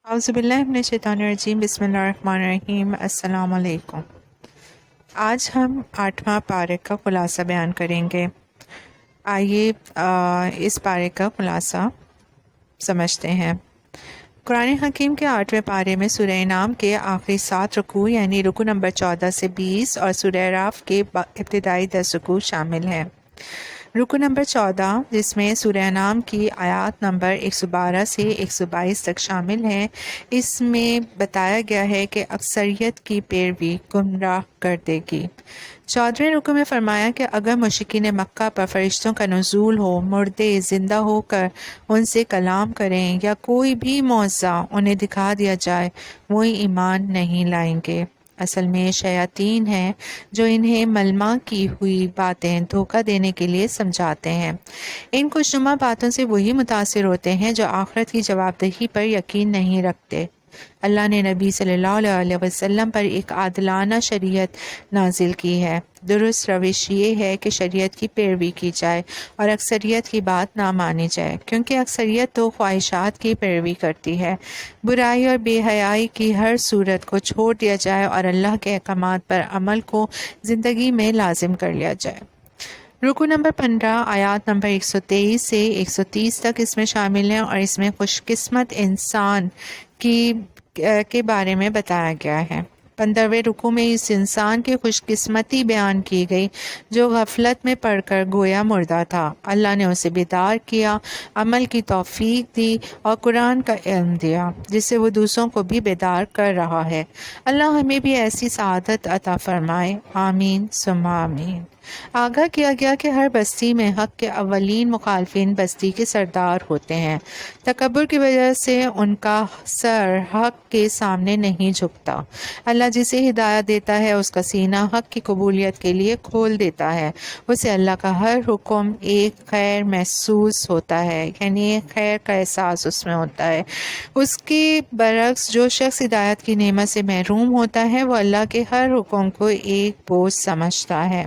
اعوذ باللہ من الشیطان الرجیم بسم اللہ الرحمن الرحیم السلام علیکم۔ آج ہم 8واں پارے کا خلاصہ بیان کریں گے۔ آئیے اس پارے کا خلاصہ سمجھتے ہیں۔ قرآن حکیم کے 8ویں پارے میں سورہ انعام کے آخری 7 رکوع یعنی رکوع نمبر 14 سے 20 اور سورہ اعراف کے ابتدائی 10 رکوع شامل ہیں۔ رکوع نمبر 14 جس میں سورہ انعام کی آیات نمبر 112 سے 122 تک شامل ہیں، اس میں بتایا گیا ہے کہ اکثریت کی پیروی گمراہ کر دے گی۔ 14ویں رکوع میں فرمایا کہ اگر مشرکین مکہ پر فرشتوں کا نزول ہو، مردے زندہ ہو کر ان سے کلام کریں یا کوئی بھی معجزہ انہیں دکھا دیا جائے، وہ ایمان نہیں لائیں گے۔ اصل میں یہ شیاطین ہیں جو انہیں ملمہ کی ہوئی باتیں دھوکہ دینے کے لیے سمجھاتے ہیں۔ ان خوشنما باتوں سے وہی متاثر ہوتے ہیں جو آخرت کی جواب دہی پر یقین نہیں رکھتے۔ اللہ نے نبی صلی اللہ علیہ وسلم پر ایک عادلانہ شریعت نازل کی ہے۔ درست روش یہ ہے کہ شریعت کی پیروی کی جائے اور اکثریت کی بات نہ مانی جائے، کیونکہ اکثریت تو خواہشات کی پیروی کرتی ہے۔ برائی اور بے حیائی کی ہر صورت کو چھوڑ دیا جائے اور اللہ کے احکامات پر عمل کو زندگی میں لازم کر لیا جائے۔ رکوع نمبر 15 آیات نمبر 123 سے 130 تک اس میں شامل ہیں اور اس میں خوش قسمت انسان کے بارے میں بتایا گیا ہے۔ 15ویں رکوع میں اس انسان کی خوش قسمتی بیان کی گئی جو غفلت میں پڑ کر گویا مردہ تھا۔ اللہ نے اسے بیدار کیا، عمل کی توفیق دی اور قرآن کا علم دیا جس سے وہ دوسروں کو بھی بیدار کر رہا ہے۔ اللہ ہمیں بھی ایسی سعادت عطا فرمائے، آمین ثم آمین۔ آگاہ کیا گیا کہ ہر بستی میں حق کے اولین مخالفین بستی کے سردار ہوتے ہیں۔ تکبر کی وجہ سے ان کا سر حق کے سامنے نہیں جھکتا۔ اللہ جسے ہدایت دیتا ہے اس کا سینہ حق کی قبولیت کے لیے کھول دیتا ہے۔ اسے اللہ کا ہر حکم ایک خیر محسوس ہوتا ہے، یعنی ایک خیر کا احساس اس میں ہوتا ہے۔ اس کے برعکس جو شخص ہدایت کی نعمت سے محروم ہوتا ہے وہ اللہ کے ہر حکم کو ایک بوجھ سمجھتا ہے۔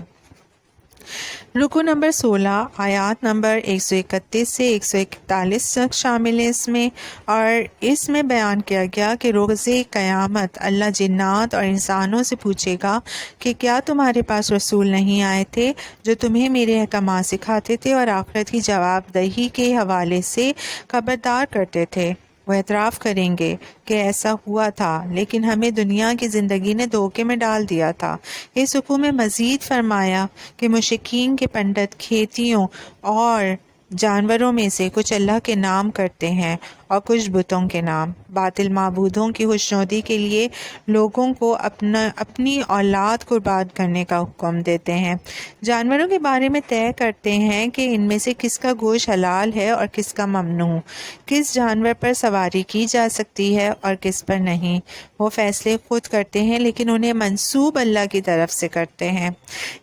رکوع نمبر 16 آیات نمبر 131 سے 141 تک شامل ہے اس میں، اور اس میں بیان کیا گیا کہ روز قیامت اللہ جنات اور انسانوں سے پوچھے گا کہ کیا تمہارے پاس رسول نہیں آئے تھے جو تمہیں میرے احکامات سکھاتے تھے اور آخرت کی جواب دہی کے حوالے سے خبردار کرتے تھے؟ وہ اعتراف کریں گے کہ ایسا ہوا تھا، لیکن ہمیں دنیا کی زندگی نے دھوکے میں ڈال دیا تھا۔ اس رکوع میں مزید فرمایا کہ مشرکین کے پنڈت کھیتیوں اور جانوروں میں سے کچھ اللہ کے نام کرتے ہیں اور کچھ بتوں کے نام۔ باطل معبودوں کی خوشنودی کے لیے لوگوں کو اپنی اولاد قربان کرنے کا حکم دیتے ہیں۔ جانوروں کے بارے میں طے کرتے ہیں کہ ان میں سے کس کا گوشت حلال ہے اور کس کا ممنوع، کس جانور پر سواری کی جا سکتی ہے اور کس پر نہیں۔ وہ فیصلے خود کرتے ہیں لیکن انہیں منسوب اللہ کی طرف سے کرتے ہیں،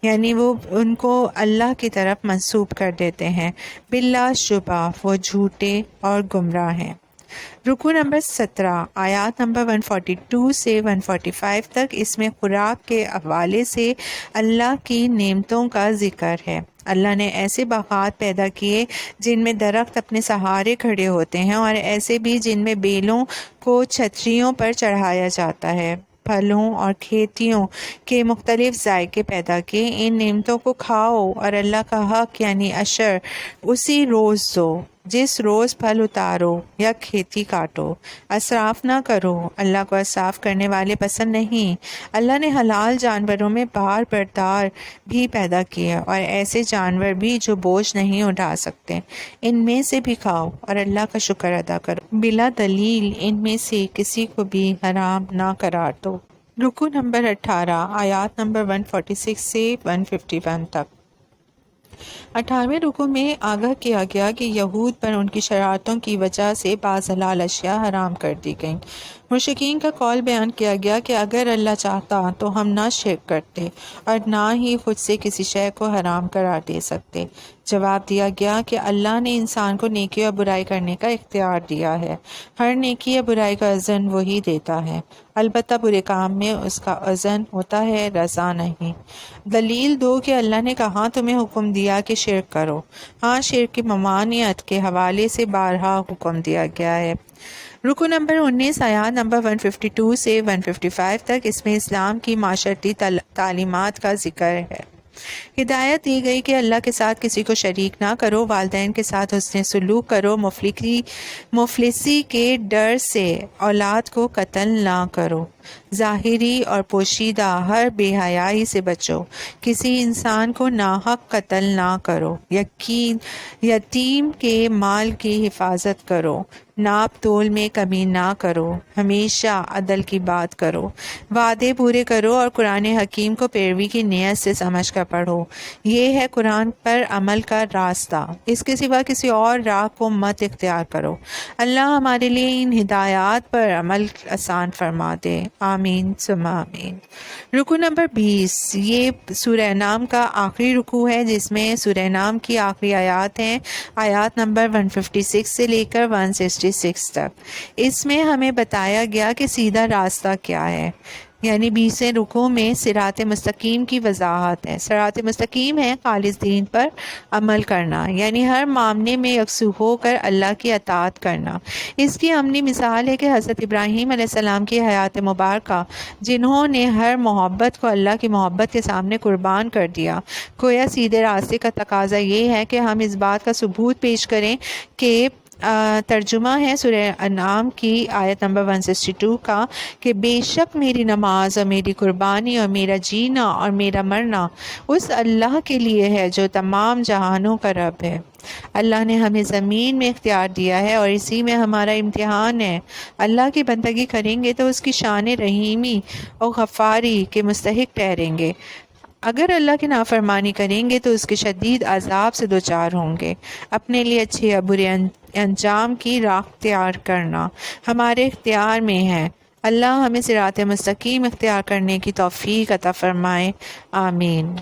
یعنی وہ ان کو اللہ کی طرف منسوب کر دیتے ہیں۔ بلا شبہ وہ جھوٹے اور گمراہ ہیں۔ رکوع نمبر 17 آیات نمبر 142 سے 145 تک اس میں خوراک کے حوالے سے اللہ کی نعمتوں کا ذکر ہے۔ اللہ نے ایسے باغات پیدا کیے جن میں درخت اپنے سہارے کھڑے ہوتے ہیں اور ایسے بھی جن میں بیلوں کو چھتریوں پر چڑھایا جاتا ہے۔ پھلوں اور کھیتیوں کے مختلف ذائقے پیدا کیے، ان نعمتوں کو کھاؤ اور اللہ کا حق یعنی عشر اسی روز دو جس روز پھل اتارو یا کھیتی کاٹو۔ اسراف نہ کرو، اللہ کو اسراف کرنے والے پسند نہیں۔ اللہ نے حلال جانوروں میں بار بردار بھی پیدا کیے اور ایسے جانور بھی جو بوجھ نہیں اٹھا سکتے، ان میں سے بھی کھاؤ اور اللہ کا شکر ادا کرو۔ بلا دلیل ان میں سے کسی کو بھی حرام نہ قرار دو۔ رکوع نمبر 18 آیات نمبر 146 سے 151 تک۔ 18ویں رکوع میں آگاہ کیا گیا کہ یہود پر ان کی شرارتوں کی وجہ سے بعض حلال اشیاء حرام کر دی گئیں۔ مشرکین کا قول بیان کیا گیا کہ اگر اللہ چاہتا تو ہم نہ شرک کرتے اور نہ ہی خود سے کسی شے کو حرام قرار دے سکتے۔ جواب دیا گیا کہ اللہ نے انسان کو نیکی اور برائی کرنے کا اختیار دیا ہے۔ ہر نیکی یا برائی کا اذن وہی دیتا ہے، البتہ برے کام میں اس کا اذن ہوتا ہے، رضا نہیں۔ دلیل دو کہ اللہ نے کہاں تمہیں حکم دیا کہ شرک کرو؟ ہاں، شرک کی ممانعت کے حوالے سے بارہا حکم دیا گیا ہے۔ رکو نمبر 19 آیات نمبر 152 سے 155 تک، اس میں اسلام کی معاشرتی تعلیمات کا ذکر ہے۔ ہدایت دی گئی کہ اللہ کے ساتھ کسی کو شریک نہ کرو، والدین کے ساتھ حسن سلوک کرو، مفلسی کے ڈر سے اولاد کو قتل نہ کرو، ظاہری اور پوشیدہ ہر بے حیائی سے بچو، کسی انسان کو ناحق قتل نہ کرو، یتیم کے مال کی حفاظت کرو، ناپ تول میں کمی نہ کرو، ہمیشہ عدل کی بات کرو، وعدے پورے کرو اور قرآن حکیم کو پیروی کی نیت سے سمجھ کر پڑھو۔ یہ ہے قرآن پر عمل کا راستہ، اس کے سوا کسی اور راہ کو مت اختیار کرو۔ اللہ ہمارے لیے ان ہدایات پر عمل آسان فرما دے، آمین ثم آمین۔ رکو نمبر 20، یہ سورہ انعام کا آخری رکو ہے، جس میں سورہ انعام کی آخری آیات ہیں، آیات نمبر 156 سے لے کر 166 تک۔ اس میں ہمیں بتایا گیا کہ سیدھا راستہ کیا ہے، یعنی 20ویں رکوع میں صراط مستقیم کی وضاحت ہے۔ صراط مستقیم ہے خالص دین پر عمل کرنا، یعنی ہر معاملے میں یکسو ہو کر اللہ کی اطاعت کرنا۔ اس کی عملی مثال ہے کہ حضرت ابراہیم علیہ السلام کی حیات مبارکہ، جنہوں نے ہر محبت کو اللہ کی محبت کے سامنے قربان کر دیا۔ گویا سیدھے راستے کا تقاضا یہ ہے کہ ہم اس بات کا ثبوت پیش کریں کہ ترجمہ ہے سورہ انعام کی آیت نمبر 162 کا، کہ بے شک میری نماز اور میری قربانی اور میرا جینا اور میرا مرنا اس اللہ کے لیے ہے جو تمام جہانوں کا رب ہے۔ اللہ نے ہمیں زمین میں اختیار دیا ہے اور اسی میں ہمارا امتحان ہے۔ اللہ کی بندگی کریں گے تو اس کی شان رحیمی اور غفاری کے مستحق ٹھہریں گے، اگر اللہ کی نافرمانی کریں گے تو اس کے شدید عذاب سے دوچار ہوں گے۔ اپنے لیے اچھے یا برے انجام کی راہ اختیار کرنا ہمارے اختیار میں ہے۔ اللہ ہمیں صراط مستقیم اختیار کرنے کی توفیق عطا فرمائے، آمین۔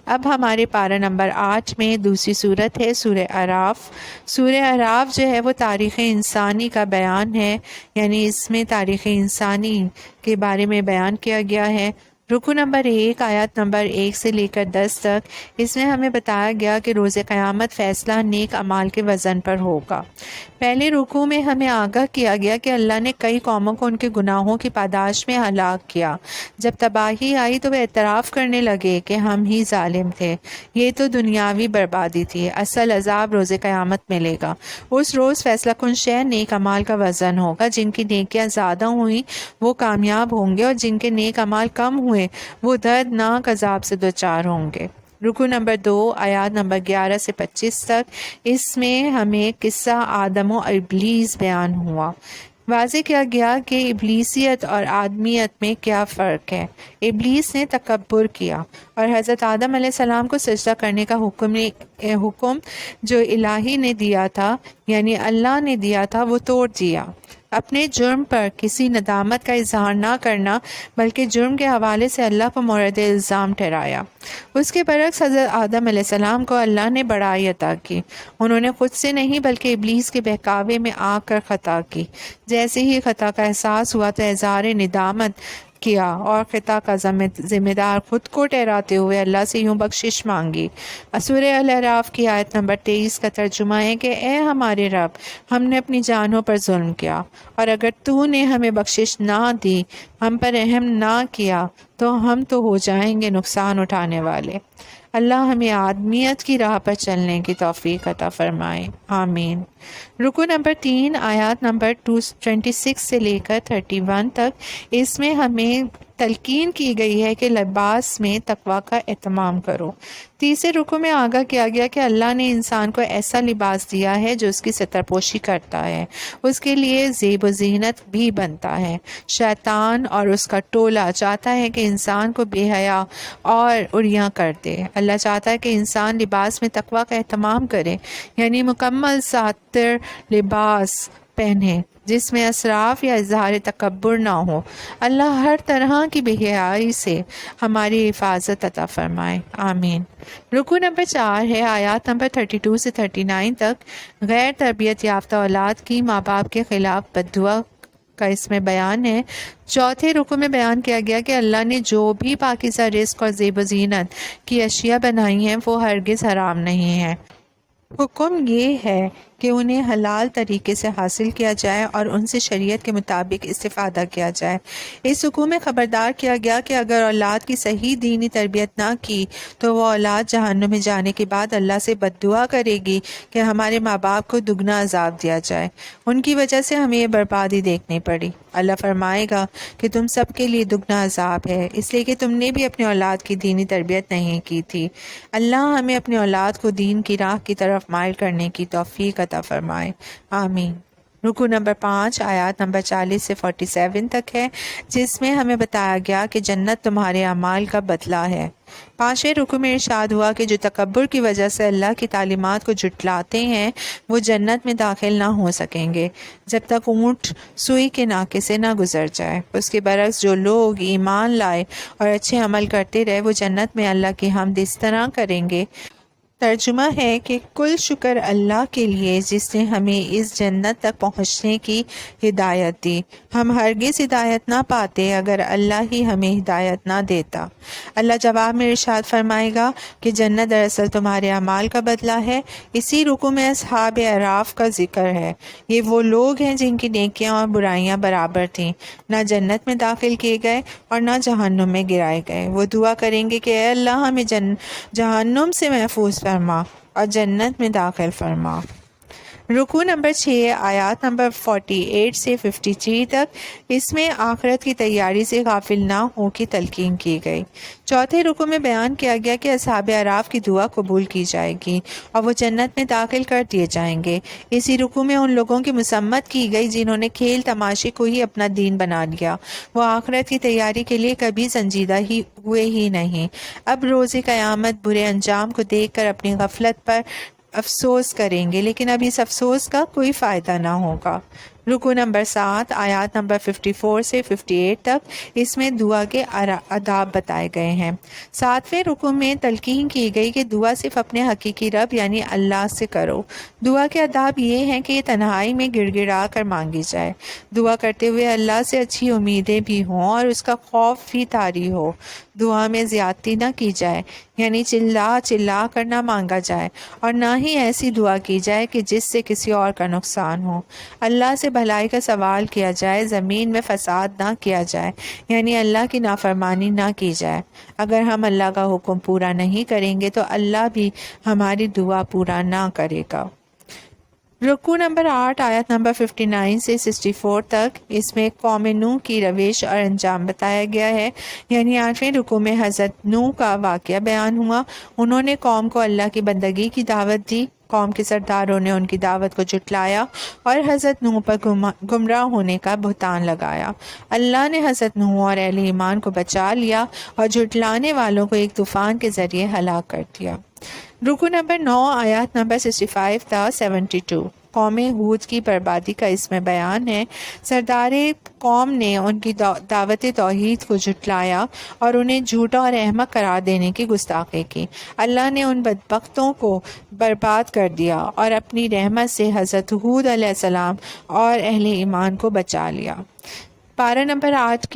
اب ہمارے پارہ نمبر 8 میں دوسری صورت ہے سورہ اعراف۔ سورہ اعراف جو ہے وہ تاریخ انسانی کا بیان ہے، یعنی اس میں تاریخ انسانی کے بارے میں بیان کیا گیا ہے۔ رکو نمبر 1 آیات نمبر 1 سے لے کر 10 تک، اس میں ہمیں بتایا گیا کہ روز قیامت فیصلہ نیک اعمال کے وزن پر ہوگا۔ پہلے رکوع میں ہمیں آگاہ کیا گیا کہ اللہ نے کئی قوموں کو ان کے گناہوں کی پاداش میں ہلاک کیا۔ جب تباہی آئی تو وہ اعتراف کرنے لگے کہ ہم ہی ظالم تھے۔ یہ تو دنیاوی بربادی تھی، اصل عذاب روز قیامت ملے گا۔ اس روز فیصلہ کن شے نیک اعمال کا وزن ہوگا، جن کی نیکیاں زیادہ ہوئیں وہ کامیاب ہوں گے اور جن کے نیک اعمال کم ہوئے وہ دردناک عذاب سے دوچار ہوں گے۔ رکوع نمبر 2 آیات نمبر 11 سے 25 تک، اس میں ہمیں قصہ آدم و ابلیس بیان ہوا۔ واضح کیا گیا کہ ابلیسیت اور آدمیت میں کیا فرق ہے۔ ابلیس نے تکبر کیا اور حضرت آدم علیہ السلام کو سجدہ کرنے کا حکم جو الہی نے دیا تھا، یعنی اللہ نے دیا تھا، وہ توڑ دیا۔ اپنے جرم پر کسی ندامت کا اظہار نہ کرنا بلکہ جرم کے حوالے سے اللہ کو مورد الزام ٹھہرایا۔ اس کے برعکس حضرت آدم علیہ السلام کو اللہ نے بڑائی عطا کی۔ انہوں نے خود سے نہیں بلکہ ابلیس کے بہکاوے میں آ کر خطا کی۔ جیسے ہی خطا کا احساس ہوا تو اظہار ندامت کیا اور خطا کا ذمہ دار خود کو ٹھہراتے ہوئے اللہ سے یوں بخشش مانگی۔ سورہ الاعراف کی آیت نمبر 23 کا ترجمہ ہے کہ اے ہمارے رب، ہم نے اپنی جانوں پر ظلم کیا، اور اگر تو نے ہمیں بخشش نہ دی، ہم پر رحم نہ کیا تو ہم تو ہو جائیں گے نقصان اٹھانے والے۔ اللہ ہمیں آدمیت کی راہ پر چلنے کی توفیق عطا فرمائے، آمین۔ رکوع نمبر 3 آیات نمبر 26 سے لے کر 31 تک، اس میں ہمیں تلقین کی گئی ہے کہ لباس میں تقوی کا اہتمام کرو۔ تیسرے رکوع میں آگاہ کیا گیا کہ اللہ نے انسان کو ایسا لباس دیا ہے جو اس کی ستر پوشی کرتا ہے، اس کے لیے زیب و زینت بھی بنتا ہے۔ شیطان اور اس کا ٹولہ چاہتا ہے کہ انسان کو بے حیا اور عریاں کر دے۔ اللہ چاہتا ہے کہ انسان لباس میں تقوی کا اہتمام کرے، یعنی مکمل ساتر لباس پہنے جس میں اسراف یا اظہار تکبر نہ ہو۔ اللہ ہر طرح کی بے حیائی سے ہماری حفاظت عطا فرمائے، آمین۔ رکوع نمبر 4 ہے آیات نمبر 32 سے 39 تک۔ غیر تربیت یافتہ اولاد کی ماں باپ کے خلاف بد دعا کا اس میں بیان ہے۔ چوتھے رکوع میں بیان کیا گیا کہ اللہ نے جو بھی پاکیزہ رزق اور زیب و زینت کی اشیاء بنائی ہیں وہ ہرگز حرام نہیں ہیں۔ حکم یہ ہے کہ انہیں حلال طریقے سے حاصل کیا جائے اور ان سے شریعت کے مطابق استفادہ کیا جائے۔ اس حکم میں خبردار کیا گیا کہ اگر اولاد کی صحیح دینی تربیت نہ کی تو وہ اولاد جہنم میں جانے کے بعد اللہ سے بد دعا کرے گی کہ ہمارے ماں باپ کو دگنا عذاب دیا جائے، ان کی وجہ سے ہمیں یہ بربادی دیکھنی پڑی۔ اللہ فرمائے گا کہ تم سب کے لیے دگنا عذاب ہے، اس لیے کہ تم نے بھی اپنی اولاد کی دینی تربیت نہیں کی تھی۔ اللہ ہمیں اپنی اولاد کو دین کی راہ کی طرف مائل کرنے کی توفیق عطا فرمائے، آمین۔ رکوع نمبر 5 آیات نمبر 40 سے 47 تک ہے، جس میں ہمیں بتایا گیا کہ جنت تمہارے اعمال کا بدلہ ہے۔ 5ویں رکوع میں ارشاد ہوا کہ جو تکبر کی وجہ سے اللہ کی تعلیمات کو جھٹلاتے ہیں وہ جنت میں داخل نہ ہو سکیں گے جب تک اونٹ سوئی کے ناکے سے نہ گزر جائے۔ اس کے برعکس جو لوگ ایمان لائے اور اچھے عمل کرتے رہے وہ جنت میں اللہ کی حمد اس طرح کریں گے۔ ترجمہ ہے کہ کل شکر اللہ کے لیے جس نے ہمیں اس جنت تک پہنچنے کی ہدایت دی۔ ہم ہرگز ہدایت نہ پاتے اگر اللہ ہی ہمیں ہدایت نہ دیتا۔ اللہ جواب میں ارشاد فرمائے گا کہ جنت دراصل تمہارے اعمال کا بدلہ ہے۔ اسی رکوع میں اصحاب اعراف کا ذکر ہے۔ یہ وہ لوگ ہیں جن کی نیکیاں اور برائیاں برابر تھیں، نہ جنت میں داخل کیے گئے اور نہ جہنم میں گرائے گئے۔ وہ دعا کریں گے کہ اے اللہ ہمیں جہنم سے محفوظ فرما اور جنت میں داخل فرما۔ رکوع نمبر 6 آیات نمبر 48 سے 53 تک، اس میں آخرت کی تیاری سے غافل نہ ہو کی تلقین کی گئی۔ 4تھے رکوع میں بیان کیا گیا کہ اصحاب اعراف کی دعا قبول کی جائے گی اور وہ جنت میں داخل کر دیے جائیں گے۔ اسی رکوع میں ان لوگوں کی مذمت کی گئی جنہوں نے کھیل تماشے کو ہی اپنا دین بنا لیا، وہ آخرت کی تیاری کے لیے کبھی سنجیدہ ہوئے ہی نہیں۔ اب روز قیامت برے انجام کو دیکھ کر اپنی غفلت پر افسوس کریں گے، لیکن اب اس افسوس کا کوئی فائدہ نہ ہوگا۔ رکوع نمبر 7 آیات نمبر 54 سے 58 تک، اس میں دعا کے آداب بتائے گئے ہیں۔ 7ویں رکوع میں تلقین کی گئی کہ دعا صرف اپنے حقیقی رب یعنی اللہ سے کرو۔ دعا کے آداب یہ ہیں کہ یہ تنہائی میں گڑ گڑا کر مانگی جائے، دعا کرتے ہوئے اللہ سے اچھی امیدیں بھی ہوں اور اس کا خوف بھی طاری ہو۔ دعا میں زیادتی نہ کی جائے، یعنی چلا چلا کر نہ مانگا جائے، اور نہ ہی ایسی دعا کی جائے کہ جس سے کسی اور کا نقصان ہو۔ اللہ سے بھلائی کا سوال کیا جائے، زمین میں فساد نہ کیا جائے، یعنی اللہ کی نافرمانی نہ کی جائے۔ اگر ہم اللہ کا حکم پورا نہیں کریں گے تو اللہ بھی ہماری دعا پورا نہ کرے گا۔ رکوع نمبر 8 آیت نمبر 59 سے 64 تک، اس میں قوم نوح کی روش اور انجام بتایا گیا ہے، یعنی 8ویں رکوع میں حضرت نوح کا واقعہ بیان ہوا۔ انہوں نے قوم کو اللہ کی بندگی کی دعوت دی، قوم کے سرداروں نے ان کی دعوت کو جھٹلایا اور حضرت نوح پر گمراہ ہونے کا بہتان لگایا۔ اللہ نے حضرت نوح اور اہل ایمان کو بچا لیا اور جھٹلانے والوں کو ایک طوفان کے ذریعے ہلاک کر دیا۔ رکوع نمبر 9 آیات نمبر 65 تا 72، قوم ہود کی بربادی کا اس میں بیان ہے۔ سردار قوم نے ان کی دعوت توحید کو جھٹلایا اور انہیں جھوٹا اور احمق قرار دینے کی گستاخی کی۔ اللہ نے ان بدبختوں کو برباد کر دیا اور اپنی رحمت سے حضرت ہود علیہ السلام اور اہل ایمان کو بچا لیا۔ پارہ نمبر 8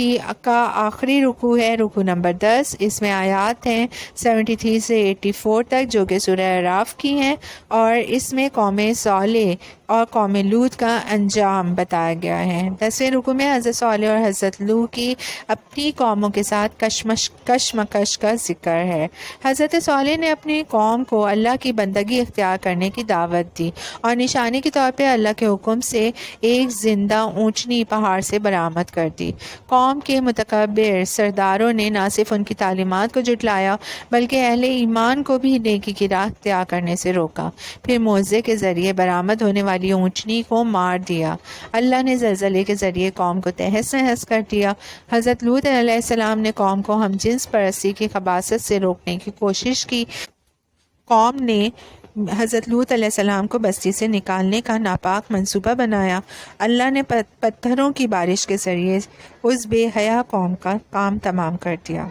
کا آخری رکوع ہے، رکوع نمبر 10، اس میں آیات ہیں 73 سے 84 تک جو کہ سورہ اعراف کی ہیں، اور اس میں قوم صالح اور قوم لوط کا انجام بتایا گیا ہے۔ 10ویں رکوع میں حضرت صالح اور حضرت لوط کی اپنی قوموں کے ساتھ کشمکش کا ذکر ہے۔ حضرت صالح نے اپنی قوم کو اللہ کی بندگی اختیار کرنے کی دعوت دی اور نشانی کے طور پہ اللہ کے حکم سے ایک زندہ اونٹنی پہاڑ سے برآمد کر دی۔ قوم کے متکبر سرداروں نے نہ صرف ان کی تعلیمات کو جھٹلایا بلکہ اہل ایمان کو بھی نیکی کی راہ اختیار کرنے سے روکا، پھر معجزے کے ذریعے برآمد ہونے والی اونٹنی کو مار دیا۔ اللہ نے زلزلے کے ذریعے قوم کو تہس نہس کر دیا۔ حضرت لوط علیہ السلام نے قوم کو ہم جنس پرستی کی خباثت سے روکنے کی کوشش کی۔ قوم نے حضرت لوط علیہ السلام کو بستی سے نکالنے کا ناپاک منصوبہ بنایا۔ اللہ نے پتھروں کی بارش کے ذریعے اس بے حیا قوم کا کام تمام کر دیا۔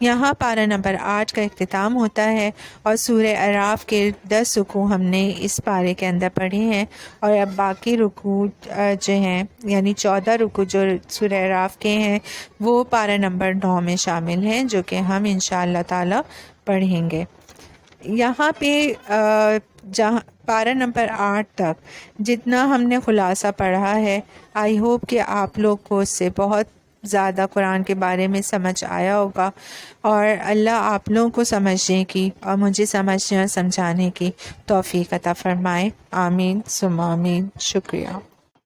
یہاں پارہ نمبر 8 کا اختتام ہوتا ہے اور سورہ اعراف کے 10 رکوع ہم نے اس پارے کے اندر پڑھے ہیں، اور اب باقی رکوع جو ہیں یعنی 14 رکوع جو سورہ اعراف کے ہیں وہ پارہ نمبر 9 میں شامل ہیں، جو کہ ہم انشاءاللہ تعالی پڑھیں گے۔ یہاں پہ جہاں پارہ نمبر 8 تک جتنا ہم نے خلاصہ پڑھا ہے، آئی ہوپ کہ آپ لوگ کو اس سے بہت زیادہ قرآن کے بارے میں سمجھ آیا ہوگا، اور اللہ آپ لوگوں کو سمجھنے کی اور مجھے سمجھنے اور سمجھانے کی توفیق عطا فرمائے۔ آمین ثم آمین۔ شکریہ۔